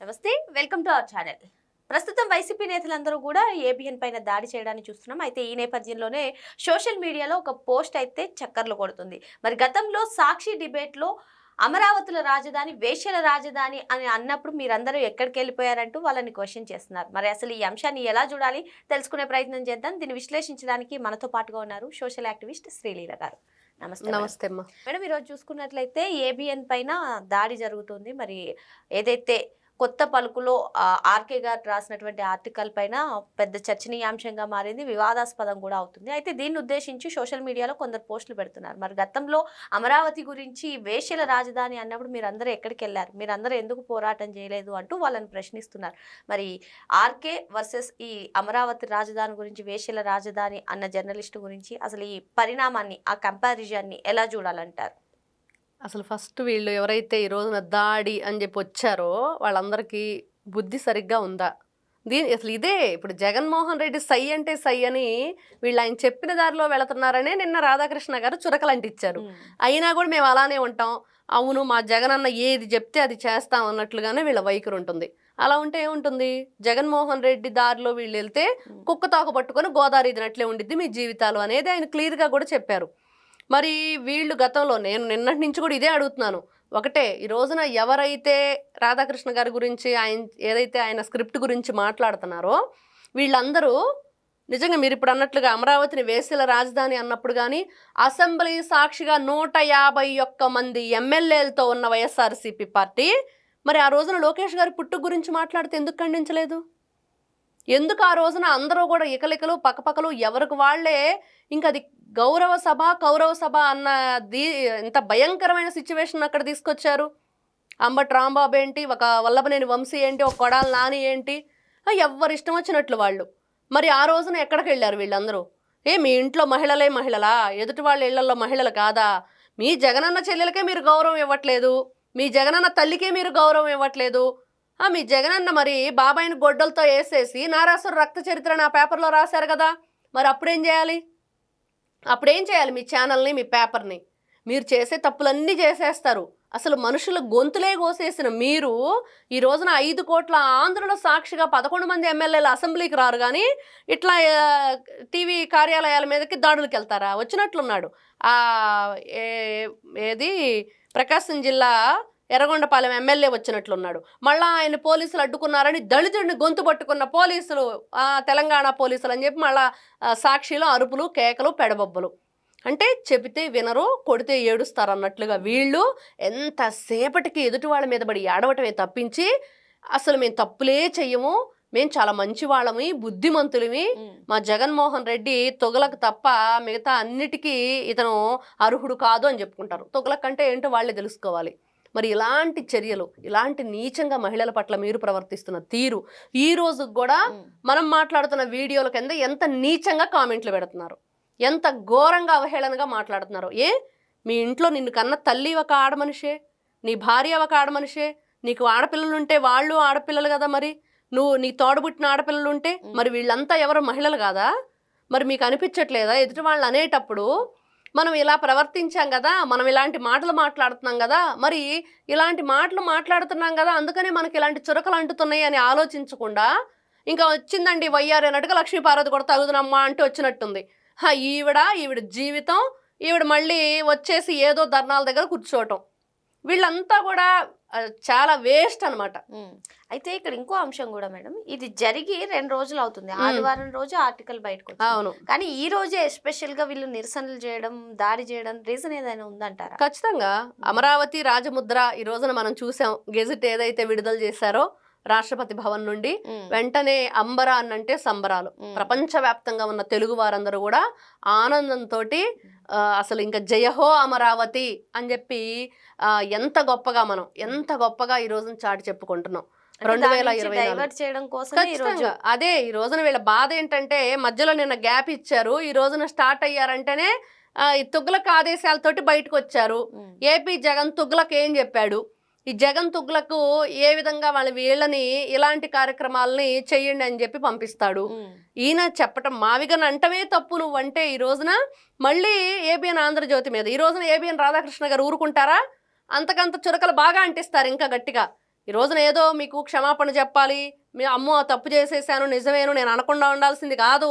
నమస్తే, welcome to our channel. ప్రస్తుతం YCP నేతలందరూ కూడా ఏబిఎన్ పైన దాడి చేయడాన్ని చూస్తున్నాం. అయితే ఈ నేపథ్యంలోనే సోషల్ మీడియాలో ఒక పోస్ట్ అయితే చక్కర్లు కొడుతుంది. మరి గతంలో సాక్షి డిబేట్లో అమరావతిల రాజధాని వేశ్యల రాజధాని అని అన్నప్పుడు మీరందరూ ఎక్కడికి వెళ్ళిపోయారంటూ వాళ్ళని క్వశ్చన్ చేస్తున్నారు. మరి అసలు ఈ అంశాన్ని ఎలా చూడాలి తెలుసుకునే ప్రయత్నం చేద్దాం. దీన్ని విశ్లేషించడానికి మనతో పాటుగా ఉన్నారు సోషల్ యాక్టివిస్ట్ శ్రీలీల గారు. నమస్తే. నమస్తే అమ్మా. మేడం, ఈరోజు చూసుకున్నట్లయితే ఏబిఎన్ పైన దాడి జరుగుతుంది. మరి ఏదైతే కొత్త పలుకులో ఆర్కే గారు రాసినటువంటి ఆర్టికల్ పైన పెద్ద చర్చనీయాంశంగా మారింది, వివాదాస్పదం కూడా అవుతుంది. అయితే దీన్ని ఉద్దేశించి సోషల్ మీడియాలో కొందరు పోస్టులు పెడుతున్నారు. మరి గతంలో అమరావతి గురించి వేశ్యల రాజధాని అన్నప్పుడు మీరందరూ ఎక్కడికి వెళ్ళారు, మీరందరూ ఎందుకు పోరాటం చేయలేదు అంటూ వాళ్ళని ప్రశ్నిస్తున్నారు. మరి ఆర్కే వర్సెస్ ఈ అమరావతి రాజధాని గురించి, వేశ్యల రాజధాని అన్న జర్నలిస్టు గురించి అసలు ఈ పరిణామాన్ని, ఆ కంపారిజన్ని ఎలా చూడాలంటారు? అసలు ఫస్ట్ వీళ్ళు ఎవరైతే ఈ రోజున దాడి అని చెప్పి వచ్చారో వాళ్ళందరికీ బుద్ధి సరిగ్గా ఉందా? అసలు ఇదే ఇప్పుడు జగన్మోహన్ రెడ్డి సై అంటే సై అని వీళ్ళు ఆయన చెప్పిన దారిలో వెళుతున్నారనే నిన్న రాధాకృష్ణ గారు చురకలంటిచ్చారు. అయినా కూడా మేము అలానే ఉంటాం, అవును మా జగన్ అన్న ఏది చెప్తే అది చేస్తాం అన్నట్లుగానే వీళ్ళ వైఖరి ఉంటుంది. అలా ఉంటే ఏముంటుంది? జగన్మోహన్ రెడ్డి దారిలో వీళ్ళు వెళ్తే కుక్క తాకు పట్టుకొని గోదావరి ఇదినట్లే ఉండిద్ది మీ జీవితాలు అనేది ఆయన క్లియర్గా కూడా చెప్పారు. మరి వీళ్ళు గతంలో, నేను నిన్నటి నుంచి కూడా ఇదే అడుగుతున్నాను, ఒకటే ఈ రోజున ఎవరైతే రాధాకృష్ణ గారి గురించి ఏదైతే ఆయన స్క్రిప్ట్ గురించి మాట్లాడుతున్నారో వీళ్ళందరూ నిజంగా మీరు ఇప్పుడు అన్నట్లుగా అమరావతిని వేశ్యల రాజధాని అన్నప్పుడు కానీ, అసెంబ్లీ సాక్షిగా 151 మంది ఎమ్మెల్యేలతో ఉన్న వైఎస్ఆర్సీపీ పార్టీ మరి ఆ రోజున లోకేష్ గారి పుట్టు గురించి మాట్లాడితే ఎందుకు ఖండించలేదు? ఎందుకు ఆ రోజున అందరూ కూడా ఇకలికలు పక్కపక్కలు ఎవరికి వాళ్లే ఇంకా అది గౌరవ సభ కౌరవ సభ అన్నది ఎంత భయంకరమైన సిచ్యువేషన్ అక్కడ తీసుకొచ్చారు. అంబటి రాంబాబు ఏంటి, ఒక వల్లభనేని వంశీ ఏంటి, ఒక కొడాలి నాని ఏంటి, ఎవరు ఇష్టం వచ్చినట్లు వాళ్ళు. మరి ఆ రోజున ఎక్కడికి వెళ్ళారు వీళ్ళందరూ? మీ ఇంట్లో మహిళలే మహిళలా, ఎదుటి వాళ్ళ ఇళ్లలో మహిళలు కాదా? మీ జగనన్న చెల్లెలకే మీరు గౌరవం ఇవ్వట్లేదు, మీ జగనన్న తల్లికే మీరు గౌరవం ఇవ్వట్లేదు. మీ జగనన్న మరి బాబాయిని గొడ్డలతో వేసేసి నారాసుర రక్త చరిత్ర నా పేపర్లో రాశారు కదా, మరి అప్పుడేం చేయాలి? మీ ఛానల్ని, మీ పేపర్ని మీరు చేసే తప్పులన్నీ చేసేస్తారు. అసలు మనుషుల గొంతులే కోసేసిన మీరు ఈ రోజున 5 కోట్ల ఆంధ్రుల సాక్షిగా 11 మంది ఎమ్మెల్యేలు అసెంబ్లీకి రారు కానీ ఇట్లా టీవీ కార్యాలయాల మీదకి దాడులకు వెళ్తారా? వచ్చినట్లున్నాడు. ఏది ప్రకాశం జిల్లా ఎర్రగొండపాలెం ఎమ్మెల్యే వచ్చినట్లున్నాడు. మళ్ళీ ఆయన పోలీసులు అడ్డుకున్నారని దళితుడిని గొంతు పట్టుకున్న పోలీసులు, తెలంగాణ పోలీసులు అని చెప్పి మళ్ళా సాక్షిలో అరుపులు కేకలు పెడబొబ్బలు. అంటే చెబితే వినరు, కొడితే ఏడుస్తారు అన్నట్లుగా వీళ్ళు ఎంతసేపటికి ఎదుటి వాళ్ళ మీద పడి ఏడవటమే తప్పించి అసలు మేము తప్పులే చెయ్యము, మేము చాలా మంచి వాళ్ళమి, బుద్ధిమంతులమి, మా జగన్మోహన్ రెడ్డి తొగలకు తప్ప మిగతా అన్నిటికీ ఇతను అర్హుడు కాదు అని చెప్పుకుంటారు. తొగలకు అంటే ఏంటో వాళ్ళే తెలుసుకోవాలి. మరి ఇలాంటి చర్యలు, ఇలాంటి నీచంగా మహిళల పట్ల మీరు ప్రవర్తిస్తున్న తీరు ఈ రోజు కూడా మనం మాట్లాడుతున్న వీడియోల కింద ఎంత నీచంగా కామెంట్లు పెడుతున్నారు, ఎంత ఘోరంగా అవహేళనగా మాట్లాడుతున్నారు. మీ ఇంట్లో నిన్ను కన్న తల్లి ఒక ఆడమనిషే, నీ భార్య ఒక ఆడమనిషే, నీకు ఆడపిల్లలు ఉంటే వాళ్ళు ఆడపిల్లలు కదా, మరి నీ తోడబుట్టిన ఆడపిల్లలు ఉంటే మరి వీళ్ళంతా ఎవరు మహిళలు కాదా? మరి మీకు అనిపించట్లేదా ఎదుటి వాళ్ళు అనేటప్పుడు మనం ఇలా ప్రవర్తించాం కదా, మనం ఇలాంటి మాటలు మాట్లాడుతున్నాం కదా, మరి ఇలాంటి మాటలు మాట్లాడుతున్నాం కదా అందుకనే మనకి ఇలాంటి చురకలు అంటుతున్నాయి అని ఆలోచించకుండా ఇంకా వచ్చిందండి వయ్యారు అన్నట్టుగా లక్ష్మీపార్వతి కూడా తగుదనమ్మా అంటూ వచ్చినట్టుంది. ఈవిడ జీవితం, ఈవిడ మళ్ళీ వచ్చేసి ఏదో ధర్నాల దగ్గర కూర్చోవటం, వీళ్ళంతా కూడా చాలా వేస్ట్ అనమాట. అయితే ఇక్కడ ఇంకో అంశం కూడా మేడం, ఇది జరిగి 2 రోజులు అవుతుంది. ఆదివారం రోజు ఆర్టికల్ బయటకు వచ్చింది. అవును, కానీ ఈ రోజే ఎస్పెషల్ గా వీళ్ళు నిరసనలు చేయడం, దాడి చేయడం రీజన్ ఏదైనా ఉందంటారా? ఖచ్చితంగా అమరావతి రాజముద్ర ఈ రోజున మనం చూసాం. గెజిట్ ఏదైతే విడుదల చేశారో రాష్ట్రపతి భవన్ నుండి వెంటనే అంబరా అన్నంటే సంబరాలు. ప్రపంచవ్యాప్తంగా ఉన్న తెలుగు వారందరూ కూడా ఆనందంతో అసలు ఇంకా జయహో అమరావతి అని చెప్పి ఎంత గొప్పగా ఈ రోజున చాటి చెప్పుకుంటున్నాం. 2024 అదే ఈ రోజున వీళ్ళ బాధ ఏంటంటే మధ్యలో నిన్న గ్యాప్ ఇచ్చారు, ఈ రోజున స్టార్ట్ అయ్యారంటేనే ఈ తుగ్లక్ ఆదేశాలతోటి బయటకు వచ్చారు. ఏపీ జగన్ తుగ్లక్ ఏం చెప్పాడు, ఈ జగన్ తుగ్లకు ఏ విధంగా వీళ్ళని ఇలాంటి కార్యక్రమాలని చెయ్యండి అని చెప్పి పంపిస్తాడు. ఈయన చెప్పటం మావిగన్ అంటమే తప్పు నువ్వంటే ఈ రోజున మళ్ళీ ఏబిఎన్ ఆంధ్రజ్యోతి మీద ఈ రోజున ఏబిఎన్ రాధాకృష్ణ గారు ఊరుకుంటారా? అంతకంత చురకలు బాగా అంటిస్తారు ఇంకా గట్టిగా. ఈ రోజున ఏదో మీకు క్షమాపణ చెప్పాలి, మీ అమ్మో తప్పు చేసేసాను నిజమేను నేను అనకుండా ఉండాల్సింది కాదు.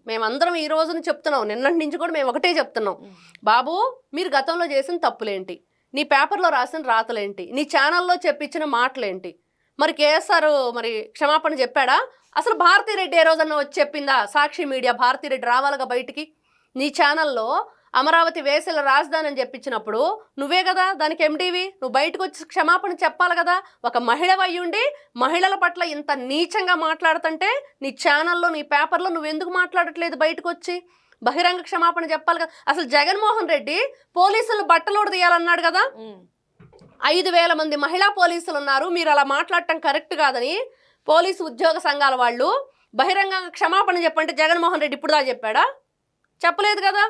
మేమందరం ఈ రోజున చెప్తున్నాం, నిన్నటి నుంచి కూడా మేము ఒకటే చెప్తున్నాం, బాబు మీరు గతంలో చేసిన తప్పులేంటి, నీ పేపర్లో రాసిన రాతలేంటి, నీ ఛానల్లో చెప్పించిన మాటలేంటి, మరి కేఎస్ఆర్ మరి క్షమాపణ చెప్పాడా? అసలు భారతిరెడ్డి ఏ రోజన్నా వచ్చి చెప్పిందా? సాక్షి మీడియా భారతిరెడ్డి రావాలిగా బయటికి. నీ ఛానల్లో అమరావతి వేసల రాజధాని అని చెప్పించినప్పుడు నువ్వే కదా దానికి ఎండివి, నువ్వు బయటకు వచ్చి క్షమాపణ చెప్పాలి కదా. ఒక మహిళవయ్యుండి మహిళల పట్ల ఇంత నీచంగా మాట్లాడుతుంటే నీ ఛానల్లో నీ పేపర్లో నువ్వెందుకు మాట్లాడట్లేదు? బయటకు వచ్చి బహిరంగ క్షమాపణ చెప్పాలి కదా. అసలు జగన్మోహన్ రెడ్డి పోలీసులు బట్టలోడు తీయాలన్నాడు కదా. 5,000 మంది మహిళా పోలీసులు ఉన్నారు, మీరు అలా మాట్లాడటం కరెక్ట్ కాదని పోలీసు ఉద్యోగ సంఘాల వాళ్ళు బహిరంగంగా క్షమాపణ చెప్పంటే జగన్మోహన్ రెడ్డి ఇప్పుడు దా చెప్పాడా? చెప్పలేదు కదా.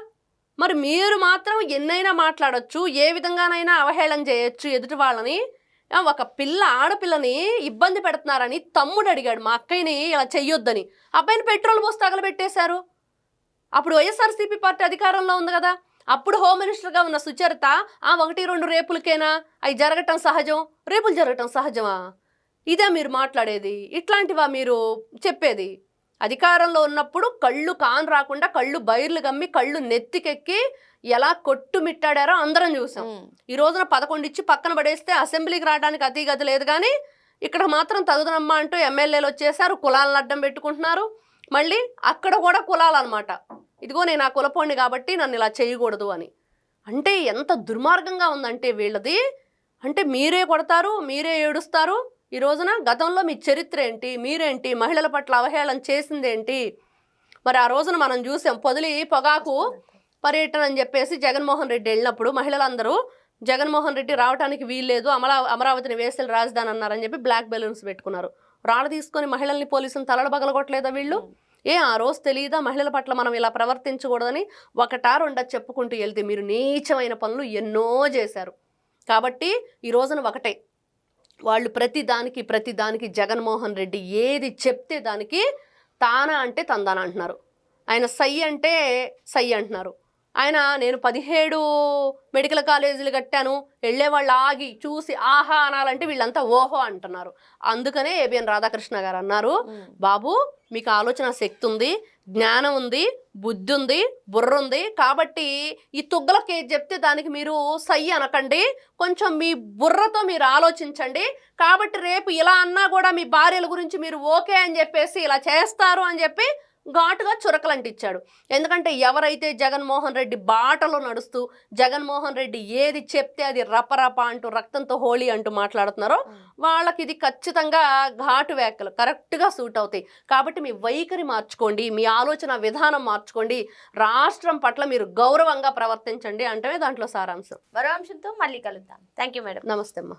మరి మీరు మాత్రం ఎన్నైనా మాట్లాడొచ్చు, ఏ విధంగానైనా అవహేళన చేయొచ్చు ఎదుటి వాళ్ళని. ఒక ఆడపిల్లని ఇబ్బంది పెడుతున్నారని తమ్ముడు అడిగాడు మా అక్కయ్యని ఇలా చెయ్యొద్దని, అబ్బాయిని పెట్రోల్ పోసి తగలబెట్టేశారు. అప్పుడు వైఎస్ఆర్సీపీ పార్టీ అధికారంలో ఉంది కదా. అప్పుడు హోమ్ మినిస్టర్గా ఉన్న సుచరిత 1-2 రేపులకేనా అవి జరగటం సహజం, రేపులు జరగటం సహజమా? ఇదే మీరు మాట్లాడేది? ఇట్లాంటివా మీరు చెప్పేది? అధికారంలో ఉన్నప్పుడు కళ్ళు కాన్ రాకుండా కళ్ళు బైర్లు గమ్మి కళ్ళు నెత్తికెక్కి ఎలా కొట్టుమిట్టాడారో అందరం చూసాం. ఈ రోజున 11 ఇచ్చి పక్కన పడేస్తే అసెంబ్లీకి రావడానికి అతి గతి లేదు, కానీ ఇక్కడ మాత్రం తగుదనమ్మా అంటూ ఎమ్మెల్యేలు వచ్చేసారు, కులాలను అడ్డం పెట్టుకుంటున్నారు. మళ్ళీ అక్కడ కూడా కులాలు అనమాట, ఇదిగో నేను ఆ కులపోండి కాబట్టి నన్ను ఇలా చేయకూడదు అని. అంటే ఎంత దుర్మార్గంగా ఉందంటే వీళ్ళది. అంటే మీరే కొడతారు, మీరే ఏడుస్తారు. ఈ రోజున గతంలో మీ చరిత్ర ఏంటి, మీరేంటి, మహిళల పట్ల అవహేళన చేసిందేంటి? మరి ఆ రోజున మనం చూసాం పొదిలి పొగాకు పర్యటన అని చెప్పేసి జగన్మోహన్ రెడ్డి వెళ్ళినప్పుడు మహిళలందరూ జగన్మోహన్ రెడ్డి రావడానికి వీల్లేదు, అమరావతిని వేసల రాజధాని అన్నారని చెప్పి బ్లాక్ బెలూన్స్ పెట్టుకున్నారు. రాళ్ళు తీసుకొని మహిళల్ని పోలీసులు తలలు పగలగొట్టలేదా వీళ్ళు? ఆ రోజు తెలియదా మహిళల పట్ల మనం ఇలా ప్రవర్తించకూడదని? ఒకటా రెండా చెప్పుకుంటూ వెళ్తే మీరు నీచమైన పనులు ఎన్నో చేశారు. కాబట్టి ఈ రోజున ఒకటే, వాళ్ళు ప్రతిదానికి జగన్మోహన్ రెడ్డి ఏది చెప్తే దానికి తానా అంటే తందాన అంటున్నారు. ఆయన సై అంటే సై అంటున్నారు. ఆయన నేను 17 మెడికల్ కాలేజీలు కట్టాను, వెళ్ళేవాళ్ళు ఆగి చూసి ఆహా అనాలంటే వీళ్ళంతా ఓహో అంటున్నారు. అందుకనే ఏబిఎన్ రాధాకృష్ణ గారు అన్నారు, బాబు మీకు ఆలోచన శక్తి ఉంది, జ్ఞానం ఉంది, బుద్ధి ఉంది, బుర్ర ఉంది, కాబట్టి ఈ తుగ్గలకి చెప్తే దానికి మీరు సై అనకండి, కొంచెం మీ బుర్రతో మీరు ఆలోచించండి. కాబట్టి రేపు ఇలా అన్నా కూడా మీ భార్యల గురించి మీరు ఓకే అని చెప్పేసి ఇలా చేస్తారు అని చెప్పి ఘాటుగా చురకలంటిచ్చాడు. ఎందుకంటే ఎవరైతే జగన్మోహన్ రెడ్డి బాటలో నడుస్తూ జగన్మోహన్ రెడ్డి ఏది చెప్తే అది రపరప అంటూ రక్తంతో హోళీ అంటూ మాట్లాడుతున్నారో వాళ్ళకి ఇది ఖచ్చితంగా ఘాటు వ్యాఖ్యలు కరెక్ట్గా సూట్ అవుతాయి. కాబట్టి మీ వైఖరి మార్చుకోండి, మీ ఆలోచన విధానం మార్చుకోండి, రాష్ట్రం పట్ల మీరు గౌరవంగా ప్రవర్తించండి అంటే దాంట్లో సారాంశం. మరో అంశంతో మళ్ళీ కలుద్దాం. Thank you madam. నమస్తే అమ్మా.